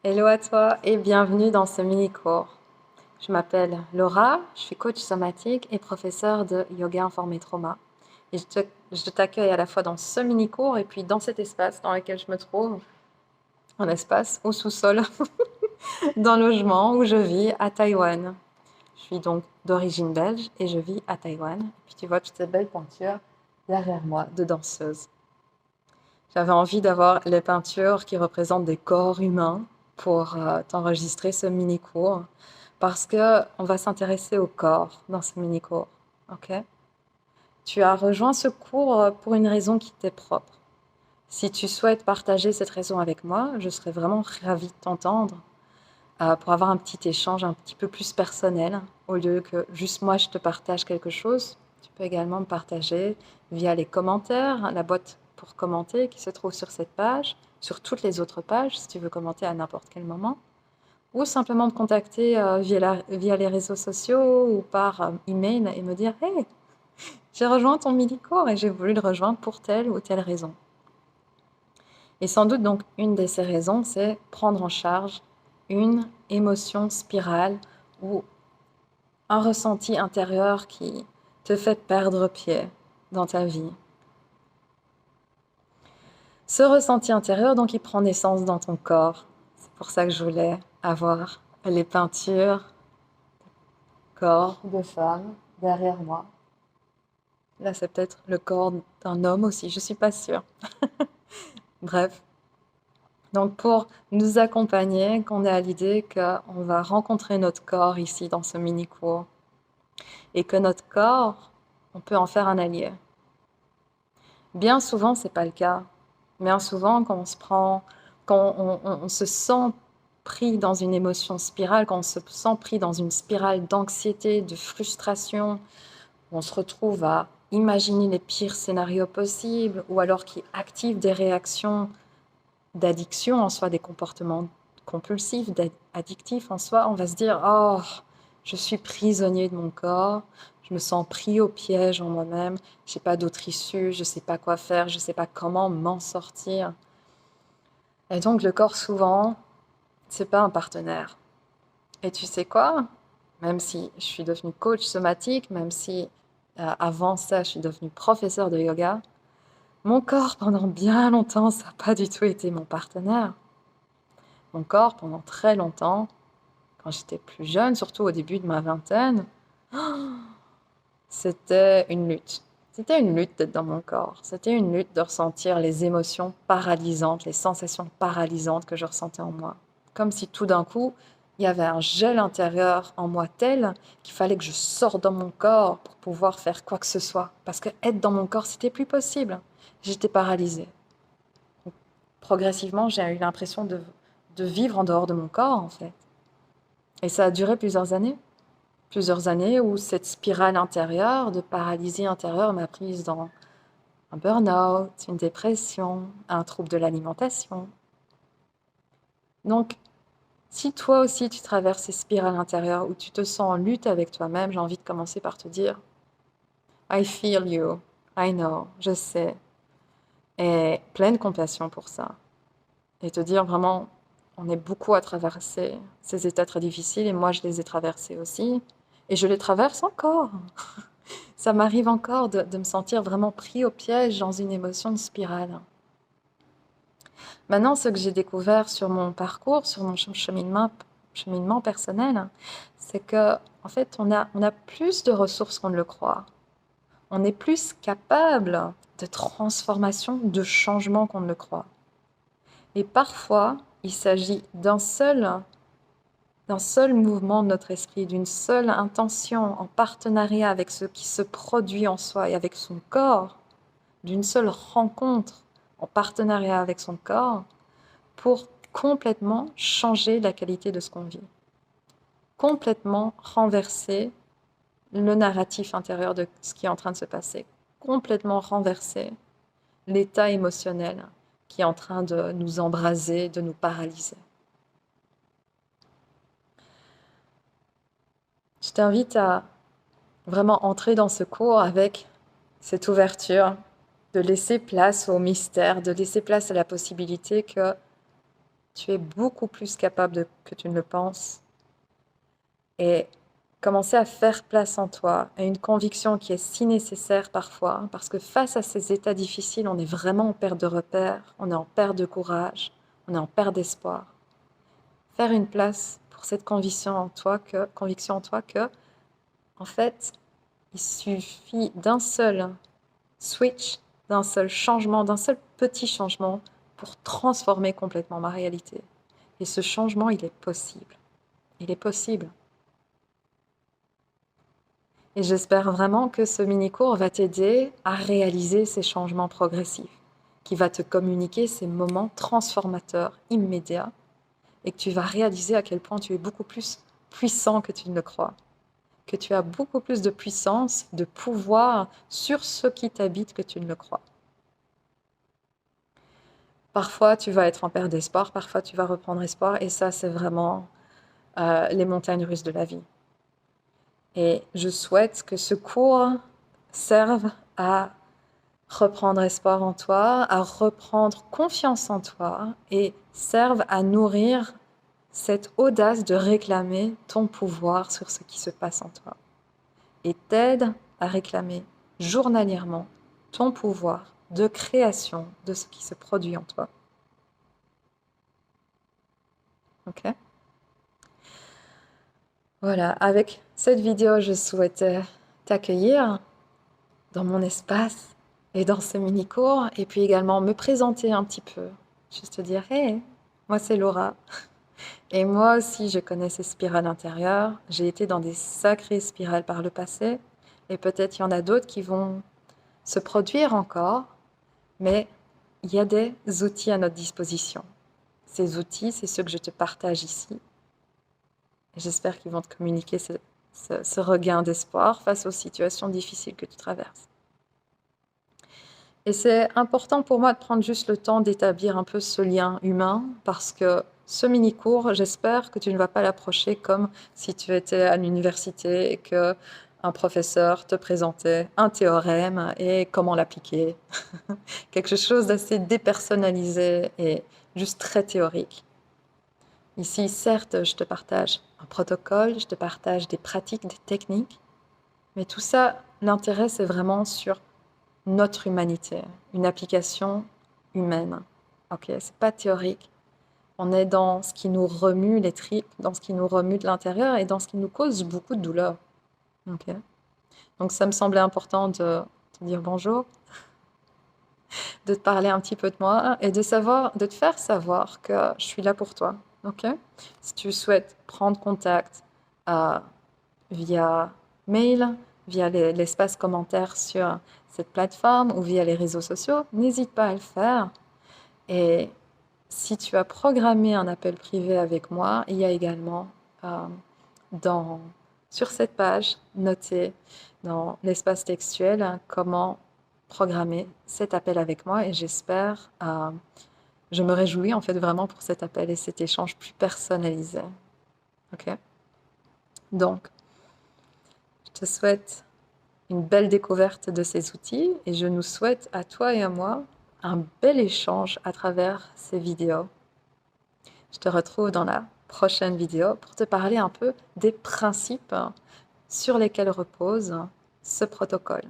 Hello à toi et bienvenue dans ce mini-cours. Je m'appelle Laura, je suis coach somatique et professeure de yoga informé trauma. Et je t'accueille à la fois dans ce mini-cours et puis dans cet espace dans lequel je me trouve, un espace au sous-sol d'un logement où je vis à Taïwan. Je suis donc d'origine belge et je vis à Taïwan. Et puis tu vois toutes ces belles peintures derrière moi de danseuses. J'avais envie d'avoir les peintures qui représentent des corps humains pour t'enregistrer ce mini-cours parce que on va s'intéresser au corps dans ce mini-cours. Ok? Tu as rejoint ce cours pour une raison qui t'est propre. Si tu souhaites partager cette raison avec moi, je serais vraiment ravie de t'entendre pour avoir un petit échange un petit peu plus personnel au lieu que juste moi je te partage quelque chose. Tu peux également me partager via les commentaires, la boîte pour commenter qui se trouve sur cette page, sur toutes les autres pages si tu veux commenter à n'importe quel moment, ou simplement me contacter via les réseaux sociaux ou par email et me dire hey, j'ai rejoint ton mini-cours et j'ai voulu le rejoindre pour telle ou telle raison. Et sans doute donc une de ces raisons, c'est prendre en charge une émotion spirale ou un ressenti intérieur qui te fait perdre pied dans ta vie. Ce ressenti intérieur, donc, il prend naissance dans ton corps. C'est pour ça que je voulais avoir les peintures corps de femme derrière moi. Là, c'est peut-être le corps d'un homme aussi, je suis pas sûre. Bref. Donc, pour nous accompagner, qu'on ait à l'idée qu'on va rencontrer notre corps ici dans ce mini-cours et que notre corps, on peut en faire un allié. Bien souvent, c'est pas le cas. Bien souvent, quand on se sent pris dans une émotion spirale, quand on se sent pris dans une spirale d'anxiété, de frustration, on se retrouve à imaginer les pires scénarios possibles ou alors qui activent des réactions d'addiction en soi, des comportements compulsifs, addictifs en soi, on va se dire oh, je suis prisonnier de mon corps, je me sens pris au piège en moi-même, j'ai pas d'autre issue, je sais pas quoi faire, je sais pas comment m'en sortir. Et donc le corps souvent, c'est pas un partenaire. Et tu sais quoi? Même si je suis devenue coach somatique, même si avant ça je suis devenue professeure de yoga, mon corps pendant bien longtemps ça n'a pas du tout été mon partenaire. Mon corps pendant très longtemps, quand j'étais plus jeune, surtout au début de ma vingtaine, c'était une lutte. C'était une lutte d'être dans mon corps. C'était une lutte de ressentir les émotions paralysantes, les sensations paralysantes que je ressentais en moi. Comme si tout d'un coup, il y avait un gel intérieur en moi tel qu'il fallait que je sorte dans mon corps pour pouvoir faire quoi que ce soit. Parce que être dans mon corps, c'était plus possible. J'étais paralysée. Donc, progressivement, j'ai eu l'impression de vivre en dehors de mon corps, en fait. Et ça a duré plusieurs années où cette spirale intérieure, de paralysie intérieure, m'a prise dans un burn-out, une dépression, un trouble de l'alimentation. Donc, si toi aussi tu traverses ces spirales intérieures où tu te sens en lutte avec toi-même, j'ai envie de commencer par te dire I feel you, I know, je sais, et pleine compassion pour ça. Et te dire vraiment, on est beaucoup à traverser ces états très difficiles et moi je les ai traversés aussi. Et je les traverse encore. Ça m'arrive encore de me sentir vraiment pris au piège dans une émotion de spirale. Maintenant, ce que j'ai découvert sur mon parcours, sur mon cheminement personnel, c'est que, en fait, on a plus de ressources qu'on ne le croit. On est plus capable de transformation, de changement qu'on ne le croit. Et parfois, il s'agit d'un seul mouvement de notre esprit, d'une seule intention en partenariat avec ce qui se produit en soi et avec son corps, d'une seule rencontre en partenariat avec son corps pour complètement changer la qualité de ce qu'on vit, complètement renverser le narratif intérieur de ce qui est en train de se passer, complètement renverser l'état émotionnel qui est en train de nous embraser, de nous paralyser. Je t'invite à vraiment entrer dans ce cours avec cette ouverture, de laisser place au mystère, de laisser place à la possibilité que Tu es beaucoup plus capable que tu ne le penses. Et commencer à faire place en toi à une conviction qui est si nécessaire parfois, parce que face à ces états difficiles, on est vraiment en perte de repère, on est en perte de courage, on est en perte d'espoir. Faire une place pour cette conviction en toi que, en fait, il suffit d'un seul switch, d'un seul changement, d'un seul petit changement pour transformer complètement ma réalité. Et ce changement, il est possible. Il est possible. Et j'espère vraiment que ce mini-cours va t'aider à réaliser ces changements progressifs, qui va te communiquer ces moments transformateurs immédiats et que tu vas réaliser à quel point tu es beaucoup plus puissant que tu ne le crois, que tu as beaucoup plus de puissance, de pouvoir sur ce qui t'habite que tu ne le crois. Parfois, tu vas être en perte d'espoir, parfois tu vas reprendre espoir et ça, c'est vraiment les montagnes russes de la vie. Et je souhaite que ce cours serve à reprendre espoir en toi, à reprendre confiance en toi et serve à nourrir cette audace de réclamer ton pouvoir sur ce qui se passe en toi. Et t'aide à réclamer journalièrement ton pouvoir de création de ce qui se produit en toi. Ok? Voilà, avec cette vidéo, je souhaitais t'accueillir dans mon espace et dans ce mini-cours, et puis également me présenter un petit peu. Juste te dire, hey, moi c'est Laura. Et moi aussi, je connais ces spirales intérieures. J'ai été dans des sacrées spirales par le passé, et peut-être il y en a d'autres qui vont se produire encore, mais il y a des outils à notre disposition. Ces outils, c'est ceux que je te partage ici. Et j'espère qu'ils vont te communiquer ce regain d'espoir face aux situations difficiles que tu traverses. Et c'est important pour moi de prendre juste le temps d'établir un peu ce lien humain parce que ce mini-cours, j'espère que tu ne vas pas l'approcher comme si tu étais à l'université et que un professeur te présentait un théorème et comment l'appliquer. Quelque chose d'assez dépersonnalisé et juste très théorique. Ici, certes, je te partage un protocole, je te partage des pratiques, des techniques, mais tout ça, l'intérêt, c'est vraiment sur notre humanité, une application humaine. Ok, c'est pas théorique. On est dans ce qui nous remue les tripes, dans ce qui nous remue de l'intérieur et dans ce qui nous cause beaucoup de douleur. Ok. Donc ça me semblait important de te dire bonjour, de te parler un petit peu de moi et de te faire savoir que je suis là pour toi. Ok. Si tu souhaites prendre contact euh, via mail, via l'espace commentaire sur cette plateforme ou via les réseaux sociaux, n'hésite pas à le faire. Et si tu as programmé un appel privé avec moi, il y a également euh, sur cette page noté dans l'espace textuel comment programmer cet appel avec moi et je me réjouis en fait vraiment pour cet appel et cet échange plus personnalisé. Ok? Donc, je te souhaite une belle découverte de ces outils et je nous souhaite à toi et à moi un bel échange à travers ces vidéos. Je te retrouve dans la prochaine vidéo pour te parler un peu des principes sur lesquels repose ce protocole.